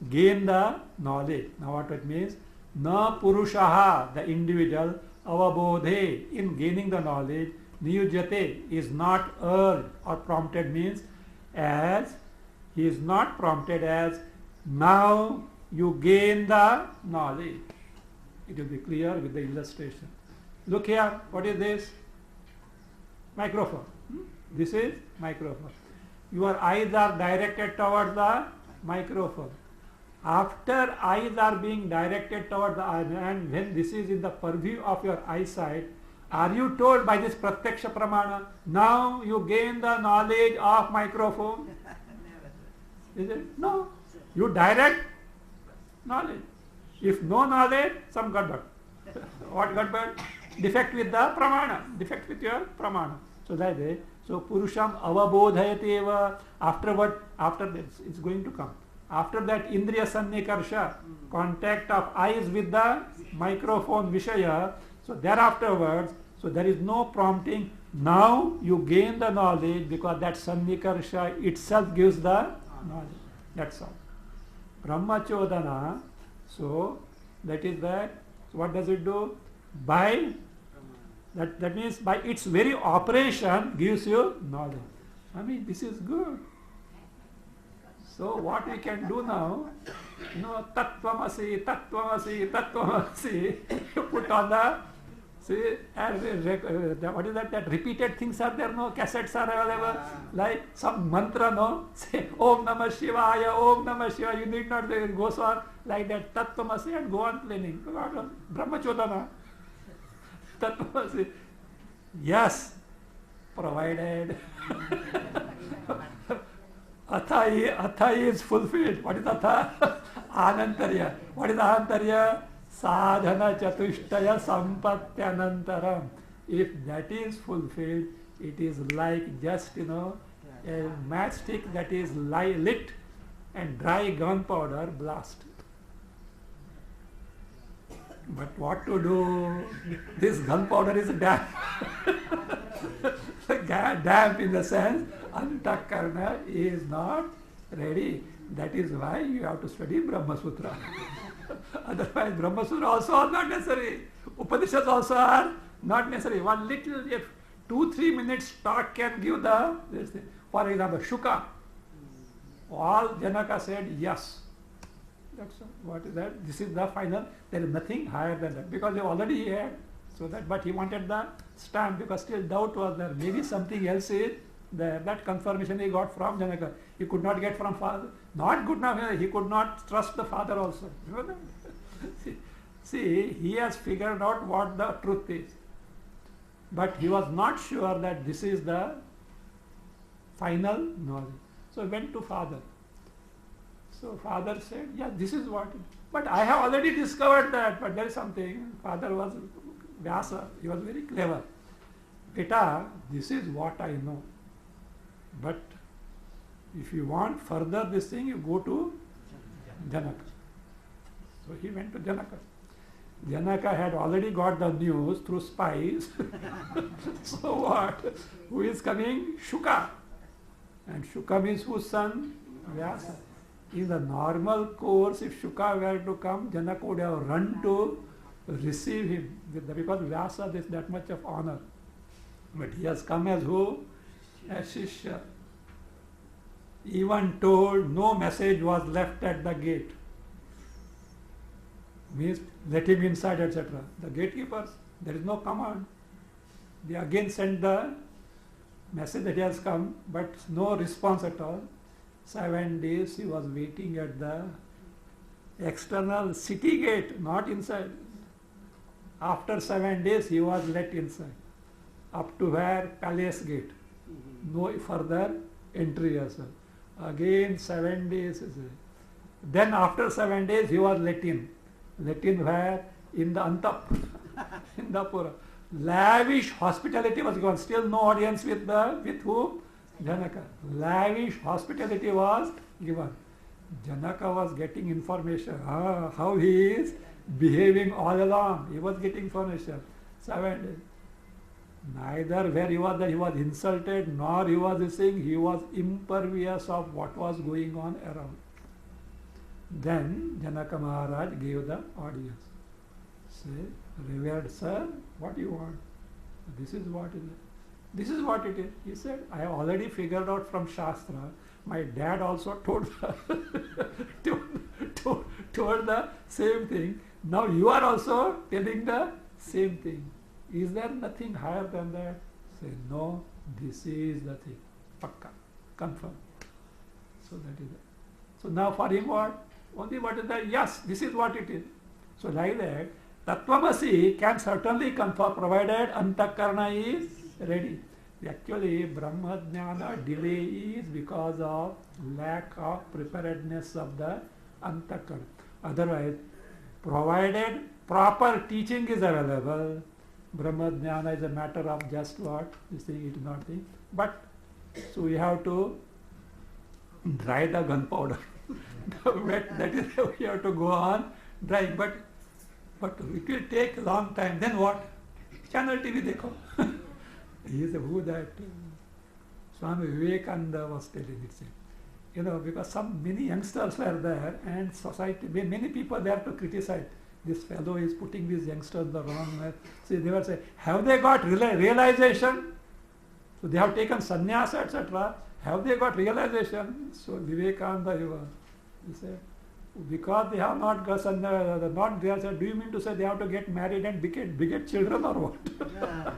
gain the knowledge. Now what it means? Na purushaha, the individual, avabodhe, in gaining the knowledge, niyujyate, is not urged or prompted, means as he is not prompted as now you gain the knowledge. It will be clear with the illustration. Look here, what is this? Microphone. This is microphone. Your eyes are directed towards the microphone. After eyes are being directed towards the eye, and when this is in the purview of your eyesight, are you told by this pratyaksha pramana, now you gain the knowledge of microphone? Is it? No. You direct knowledge. If no knowledge, some gadbad. What gadbad? Defect with the pramana. Defect with your pramana. So that is, so Purusham avabodhayateva, after this, it's going to come. After that, Indriya Sannikarsha, contact of eyes with the microphone Vishaya, so thereafterwards, so there is no prompting. Now you gain the knowledge because that Sannikarsha itself gives the knowledge. That's all. Brahmachodana, so that is that. So what does it do? By that means by its very operation gives you knowledge. I mean, this is good. So what we can do now, tattvamasi, tattvamasi, tattvamasi, you put on the, see, what is that? That repeated things are there, no? Cassettes are available, like some mantra, no? Say, Om Namah Shivaya, Om Namah Shivaya, you need not go on like that, tattvamasi, and go on playing. Brahmachodana, tattvamasi. Yes, provided. Atha is fulfilled. What is Atha? Anantarya. What is Anantarya? Sadhana chatushtaya sampatyanantaram. If that is fulfilled, it is like just, a matchstick that is lit and dry gunpowder blast. But what to do? This gunpowder is damp. Damp in the sense, Antakarna is not ready. That is why you have to study BrahmaSutra. Otherwise, BrahmaSutra also are not necessary. Upanishads also are not necessary. One little, if 2-3 minutes talk can give this thing. For example, Shuka. All Janaka said yes. That's all. What is that? This is the final. There is nothing higher than that because he already had. So that, but he wanted the stamp because still doubt was there. Maybe something else is there. That confirmation he got from Janaka. He could not get from father. Not good enough. He could not trust the father also. You know that? See, he has figured out what the truth is. But he was not sure that this is the final knowledge. So he went to father. So father said, yeah, this is what it is. But I have already discovered that. But there is something. Father was Vyasa. He was very clever. Beta, this is what I know. But if you want further this thing, you go to Janaka. So he went to Janaka. Janaka had already got the news through spies. So what? Who is coming? Shuka. And Shuka means whose son? Vyasa. In the normal course, if Shuka were to come, Janaka would have run to receive him because Vyasa is that much of honor. But he has come as who? As Shishya. Even told no message was left at the gate. Means let him inside, etc. The gatekeepers, there is no command. They again sent the message that he has come, but no response at all. 7 days he was waiting at the external city gate, not inside. After 7 days he was let inside. Up to where? Palace gate. No further entry as well. Again 7 days. Then after 7 days he was let in. Let in where? In the Antapura. In the Pura. Lavish hospitality was given. Still no audience with whom? Janaka. Lavish hospitality was given. Janaka was getting information. How he is behaving all along. He was getting information. 7 days. Neither where he was that he was insulted, nor he was saying he was impervious of what was going on around. Then Janaka Maharaj gave the audience. Say, revered sir, what do you want? This is what it is. This is what it is. He said, I have already figured out from Shastra. My dad also told the same thing. Now you are also telling the same thing. Is there nothing higher than that? Say, no, this is the thing. Pakka. Confirm. So that is it. So now for him what? Only what is that? Yes, this is what it is. So like that, Tattvamasi can certainly confirm provided Antakarna is ready. Actually, Brahma Jnana delay is because of lack of preparedness of the Antakarna. Otherwise, provided proper teaching is available, Brahma Jnana is a matter of just what? This thing is not thing. But, so we have to dry the gunpowder. The wet, that is, we have to go on drying. But it will take a long time. Then what? Channel TV dekho. He is who that Swami Vivekananda was telling it. You know, because many youngsters were there and society, many people there to criticize. This fellow is putting these youngsters the wrong way. See, they were saying, have they got realization? So they have taken sannyasa, etc. Have they got realization? So Vivekananda, he said, because they have not got sannyasa, not realization, do you mean to say they have to get married and beget children or what? Yeah.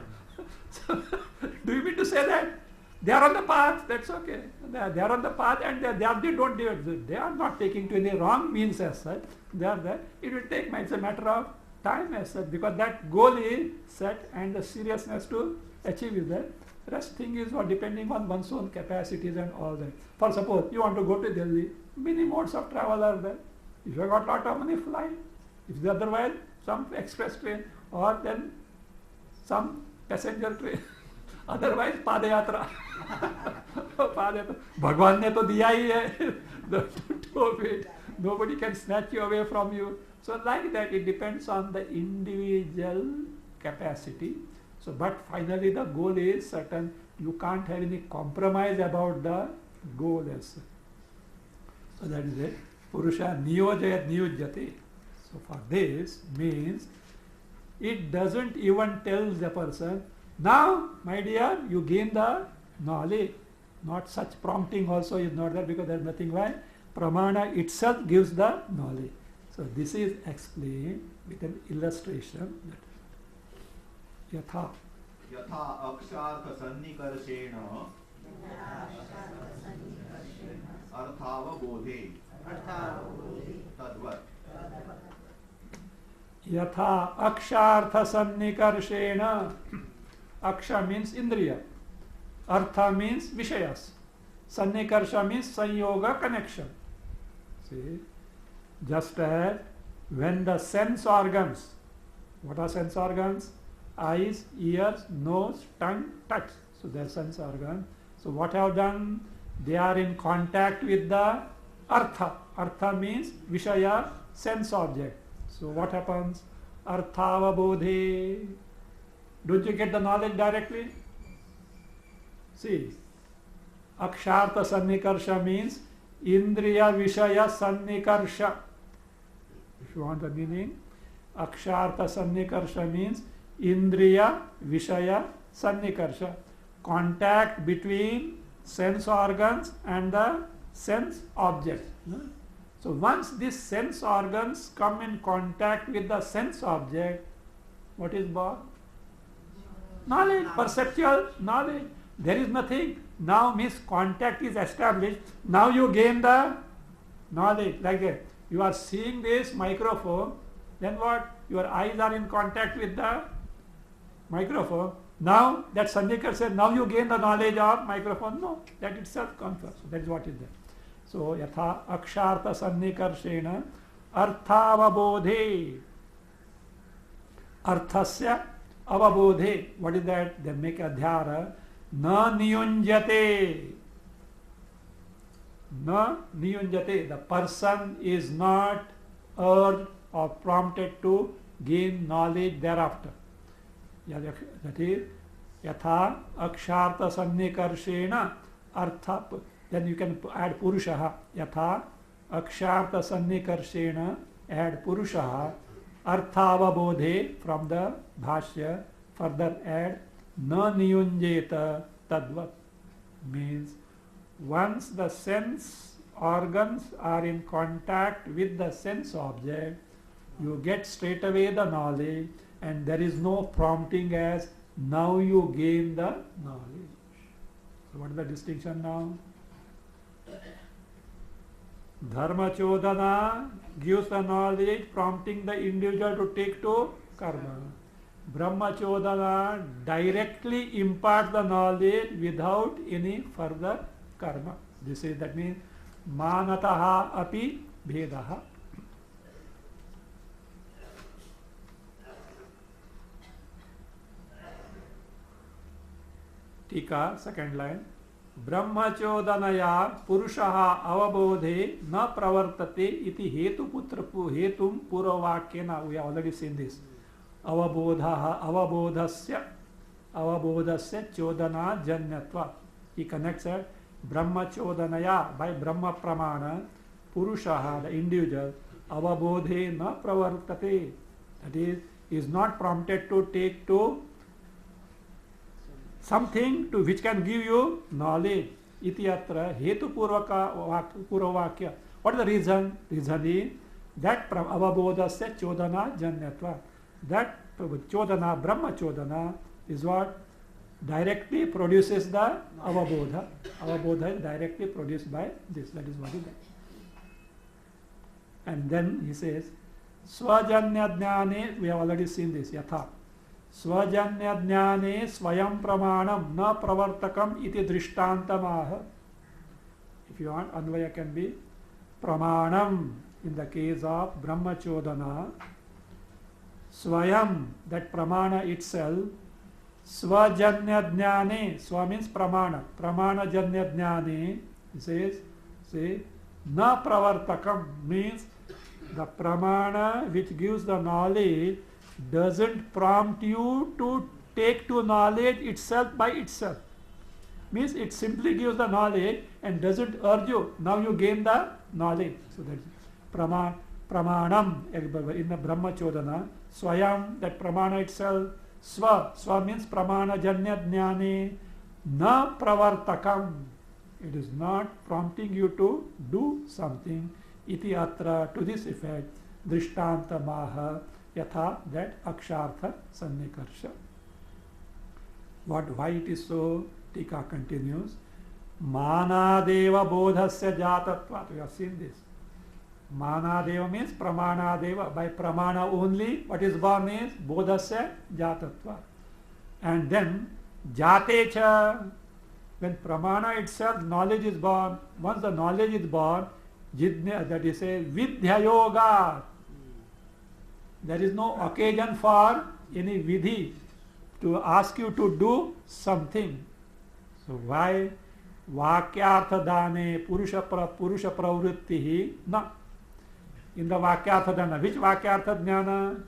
So, do you mean to say that? They are on the path, that's okay. They are on the path and they are not taking to any wrong means as such. They are there. It will take, it's a matter of time as such, because that goal is set and the seriousness to achieve is there. Rest thing is what, depending on one's own capacities and all that. For suppose you want to go to Delhi, many modes of travel are there. If you have got lot of money, fly. If otherwise, some express train or then some passenger train. Otherwise, Padayatra. Bhagwan ne to diya hi hai. The two of it. Nobody can snatch you away from you. So like that, it depends on the individual capacity. So, but finally the goal is certain. You can't have any compromise about the goal as such. So that is it. Purusha niyojayat niyujyate. So for this means it doesn't even tell the person, now my dear, you gain the knowledge. Not such prompting also is not there, because there is nothing. Why? Pramana itself gives the knowledge. So this is explained with an illustration. Yatha. यथा अक्षार्थ सन्निकर्षेण अर्थावबोधे तद्वत्. Yatha akshartha sannikarshena. Aksha means indriya. Artha means vishayas. Sannikarsha means sanyoga, connection. See, just as when the sense organs, what are sense organs? Eyes, ears, nose, tongue, touch. So they are sense organs. So what have done? They are in contact with the artha. Artha means vishaya, sense object. So what happens? Arthavabodhe. Don't you get the knowledge directly? See, aksharta sannikarsha means indriya vishaya sannikarsha. If you want the meaning, aksharta sannikarsha means indriya vishaya sannikarsha. Contact between sense organs and the sense object. So once these sense organs come in contact with the sense object, what is born? Knowledge, perceptual knowledge. There is nothing. Now means contact is established. Now you gain the knowledge. Like that. You are seeing this microphone. Then what? Your eyes are in contact with the microphone. Now that Sandikar said, now you gain the knowledge of microphone. No, that itself confers. So that is what is there. So yatha aksharta sannikarshena arthavabodhe. Arthasya avabodhe. What is that? They make adhyara. Na niyunjate. Na niyunjate. The person is not urged or prompted to gain knowledge thereafter. That is yatha aksharta sannikarshena artha. Then you can add purushaha. Yatha aksharta sannikarshena, add purushaha. Arthavabodhe from the bhashya. Further add na niyunjeta tadvat. Means once the sense organs are in contact with the sense object, you get straight away the knowledge, and there is no prompting as now you gain the knowledge. So what is the distinction now? Dharma chodana gives the knowledge, prompting the individual to take to karma. Brahma chodana directly imparts the knowledge without any further karma. This is, that means manataha api bhedaha. Tika, second line. Brahmachodanaya purushaha avabodhe na pravartate iti hetum puravakyena. We have already seen this. Avabodhasya chodana janyatva. He connects it. Brahmachodanaya, by Brahma pramana, purushaha, the individual, avabodhe na pravartate. That is not prompted to take to something to which can give you knowledge. Iti atra hetu puravakya. What is the reason? Reason is that avabodhasya chodana janyatva. That chodana, Brahma chodana, is what directly produces the avabodha. Avabodha is directly produced by this. That is what is that. And then he says, Swajanya jnane, we have already seen this, yatha. Swajanya jnane swayam pramanam na pravartakam iti drishtantamaha. If you want, Anvaya can be pramanam in the case of Brahmachodana. Swayam, that pramana itself. Swajanya jnane, swa means pramana. Pramana janya jnane, he says, na pravartakam means the pramana which gives the knowledge doesn't prompt you to take to knowledge itself by itself. Means it simply gives the knowledge and doesn't urge you. Now you gain the knowledge. So that is pramanam in the Brahmachodana. Swayam, that pramana itself. Swa means pramana janya jnane na pravartakam. It is not prompting you to do something. Iti atra, to this effect, drishtanta maha yatha, that akshartha sannikarsha. Why it is so? Tika continues. Manadeva bodhasya jatatvat. We have seen this. Manadeva means pramanadeva. By pramana only, what is born is bodhasya jatatvat. And then jatecha, when pramana itself, knowledge is born. Once the knowledge is born, that is a vidya yoga. There is no occasion for any vidhi to ask you to do something. So why vakyartha dane purusha pravrittihi na? In the vakyartha dana, which vakyartha jnana?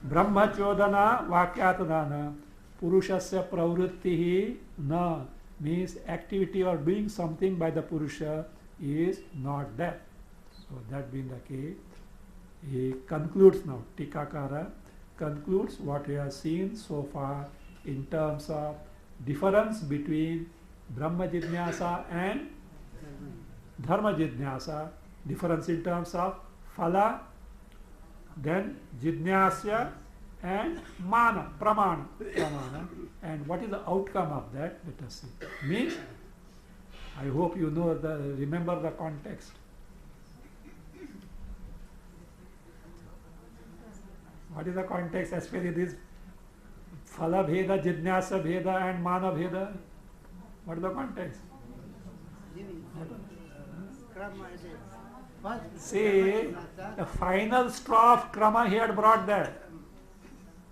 Brahmachodana vakyartha dana. Purushasya pravrittihi na means activity or doing something by the purusha is not there. So that being the case, he concludes now. Tikakara concludes what we have seen so far in terms of difference between Brahma Jidnyasa and Dharma Jidnyasa. Difference in terms of phala, then Jidnyasya and mana, pramana. And what is the outcome of that? Let us see. Means, I hope you know remember the context. What is the context as per this phala bheda, jidnyasa bheda and mana bheda? What is the context? See, the final straw of krama he had brought there.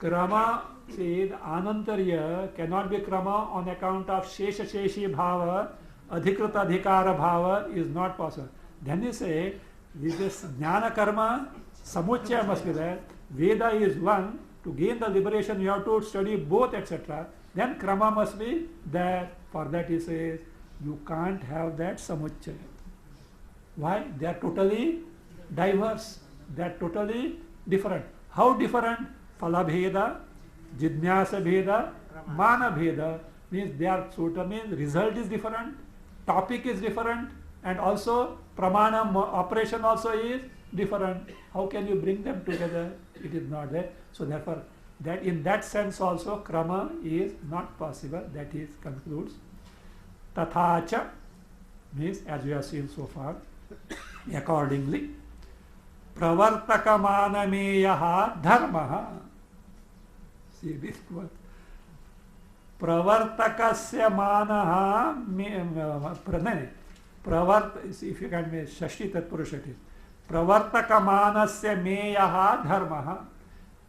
Krama, see, the anantariya cannot be krama on account of shesha sheshi bhava, adhikrita adhikara bhava is not possible. Then you say, this jnana karma, samuchya must be there. Veda is one. To gain the liberation, you have to study both, etc. Then krama must be there. For that he says, you can't have that samuchya. Why? They are totally diverse. They are totally different. How different? Phala bheda, jidnyasa bheda, mana bheda. Means they are means result is different, topic is different, and also pramana operation also is different. How can you bring them together? It is not there. So therefore, that in that sense also krama is not possible. That is concludes. Tathacha means, as we have seen so far, accordingly, pravartaka manameyaha dharmaha. See this word. Pravartakasya manaha if you can make Shashti Tatpurusha it is. Pravartaka manasya meyaha dharmaha.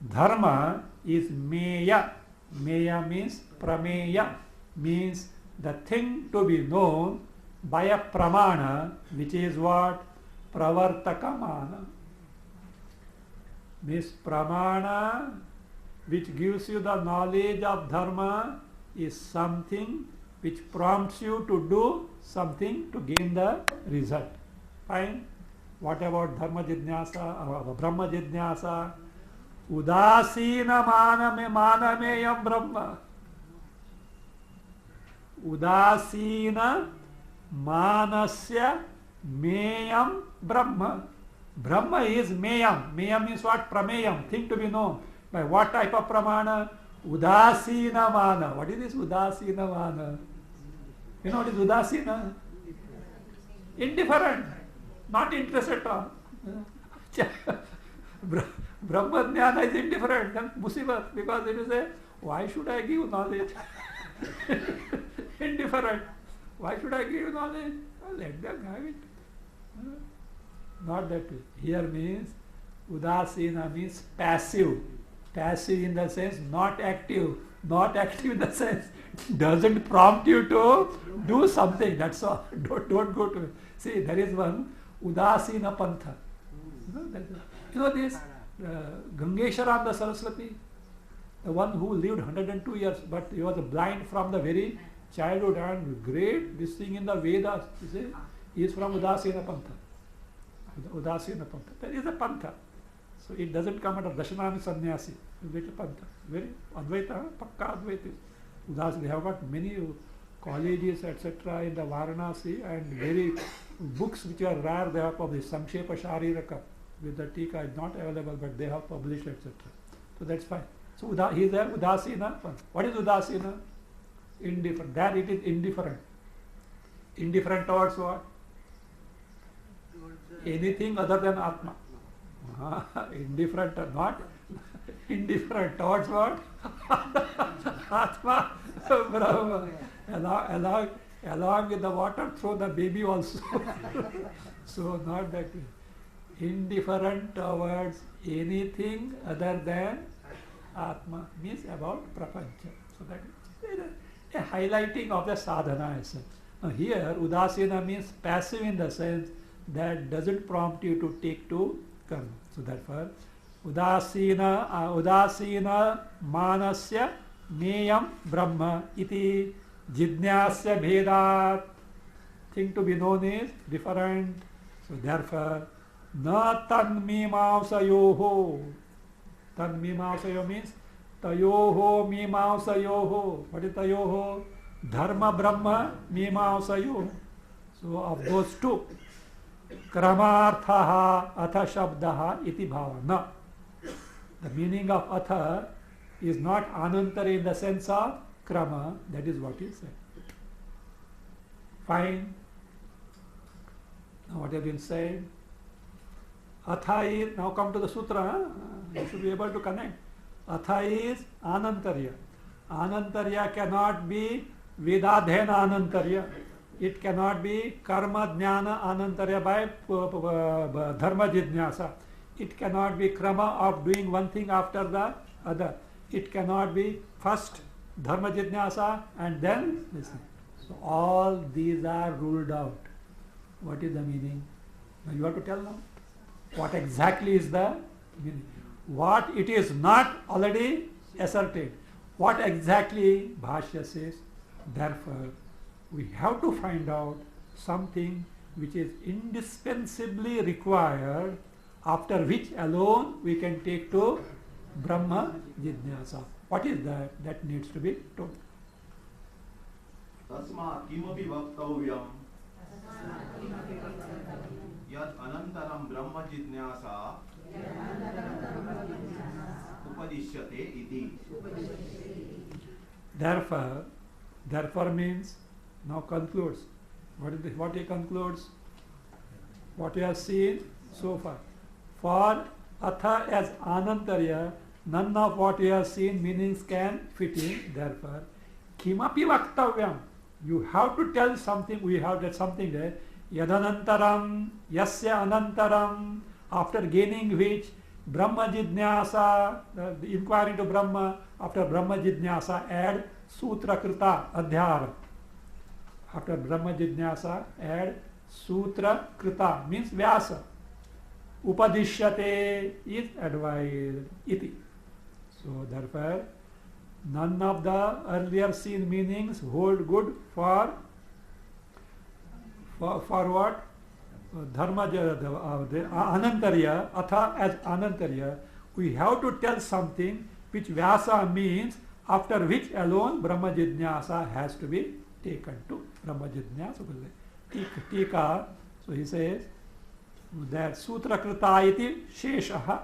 Dharma is meya. Meya means prameya, means the thing to be known by a pramana, which is what? Pravartakamana. Means pramana, which gives you the knowledge of dharma, is something which prompts you to do something to gain the result. Fine. What about dharma jidnyasa or brahma jidnyasa? Udasina manameyam brahma. Udasina manasya meyam brahma. Brahma is meyam. Meyam means what? Prameyam, thing to be known. By what type of pramana? Udasina mana. What is this udasina mana? You know what is udasina? Indifferent. Not interested at all. Brahma jnana is indifferent. Then musibat, because it is a, why should I give knowledge? Indifferent. Why should I give knowledge? Well, let them have it. Not that way. Here means udasina means passive. Passive in the sense not active. Not active in the sense doesn't prompt you to do something. That's all. Don't go to it. See, there is one udasina pantha. You know this Gangesharanda Saraswati, the one who lived 102 years, but he was blind from the very childhood and great this thing in the Vedas. You see, he is from Udasina Pantha. Udasina Pantha. There is a Pantha. So it doesn't come under Dashanami Sannyasi. You get a Pantha. Very Advaita, Pakka Advaita. Udasina. They have got many colleges, etc. in the Varanasi, and very books which are rare they have published. Samkshepa Shariraka with the Tika is not available, but they have published, etc. So that's fine. So he is there, Udasina. What is Udasina? Indifferent. There it is indifferent. Indifferent towards what? Anything other than Atma. Indifferent or not? Indifferent towards what? Atma, Brahma. Along with the water, throw the baby also. So not that way. Indifferent towards anything other than Atma means about Prapancha. So that is a highlighting of the sadhana as such. Now here Udasina means passive in the sense that doesn't prompt you to take to karma. So therefore Udasina manasya meyam brahma iti jidnyasya bhedat. Thing to be known is different. So therefore na tanmimamsayoho. Tanmimamsayo means tayoho mimamsayoho. What is tayoho? Dharma brahma mimamsayoho. So of those two, kramarthaha atha shabdaha iti bhavana. The meaning of atha is not anantara in the sense of krama. That is what is said. Fine. Now what have been said? Atha is, now come to the sutra. You should be able to connect. Atha is anantarya. Anantarya cannot be vedadhena anantarya. It cannot be karma jnana anantarya by dharma jidnyasa. It cannot be krama of doing one thing after the other. It cannot be first dharma jidnyasa and then this thing. So all these are ruled out. What is the meaning? Now you have to tell now. What exactly is the meaning? What it is not already asserted. What exactly Bhashya says? Therefore, we have to find out something which is indispensably required, after which alone we can take to Brahma Jidnyasa. What is that? That needs to be told. Tasma kimapi vaktavyam yad anantaram brahma jidnyasa upadishyate iti. Therefore means, now concludes. What he concludes? What we have seen so far. For atha as anantarya, none of what we have seen meanings can fit in. Therefore, kimapi vaktavyam. You have to tell something, we have that something there. Yadanantaram, yasya anantaram, after gaining which Brahma Jidnyasa, the inquiry into Brahma, after Brahma Jidnyasa add Sutra Krita Adhyara. After Brahma Jidnyasa, add Sutra Krita, means Vyasa. Upadishyate is advised. Iti. So therefore, none of the earlier seen meanings hold good for what? Dharma, the Anantarya, Atha as Anantarya, we have to tell something which Vyasa means, after which alone Brahma Jidnyasa has to be taken to Brahma Jidnyasa. Tika, so he says that Sutra Krita iti Sheshaha.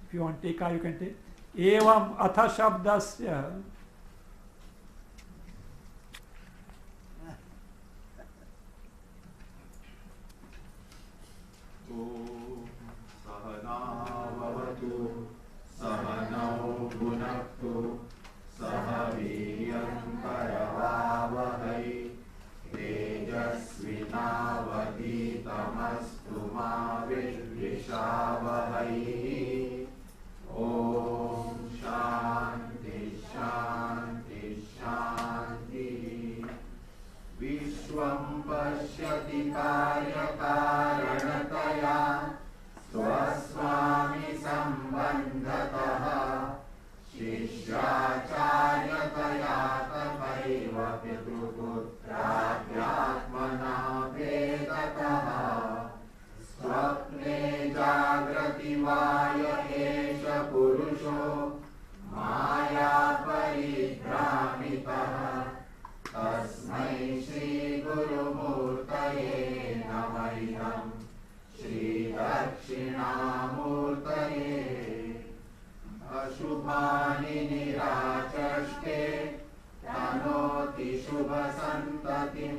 If you want Tika, you can take. Evam Atha Shabdasya. सहनावतु सहनौ भुनक्तु सह वीर्यं करवावहै तेजस्विनावधीतमस्तु मा विद्विषावहै ॐ शान्ति शान्ति शान्तिः विश्वं पश्यति कार्यकारणतया स्वस्वामि सम्बन्धतः शिष्याचार्यतया तथैव पितृपुत्राद्यात्मना भेदतः स्वप्ने जाग्रति वाय एष पुरुषो माया परिभ्रामितः तस्मै श्रीगुरुमूर्तये नमः इदम् श्रीदक्षिणामूर्तये अशुभानि निराचष्टे तनोति शुभसन्ततिं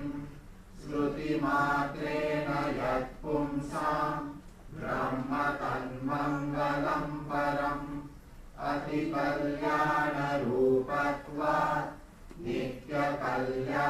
श्रुतिमात्रेण यत्पुंसां ब्रह्म तन्मङ्गलं परम् अतिकल्याणरूपत्वात् नित्यकल्याणकारणम्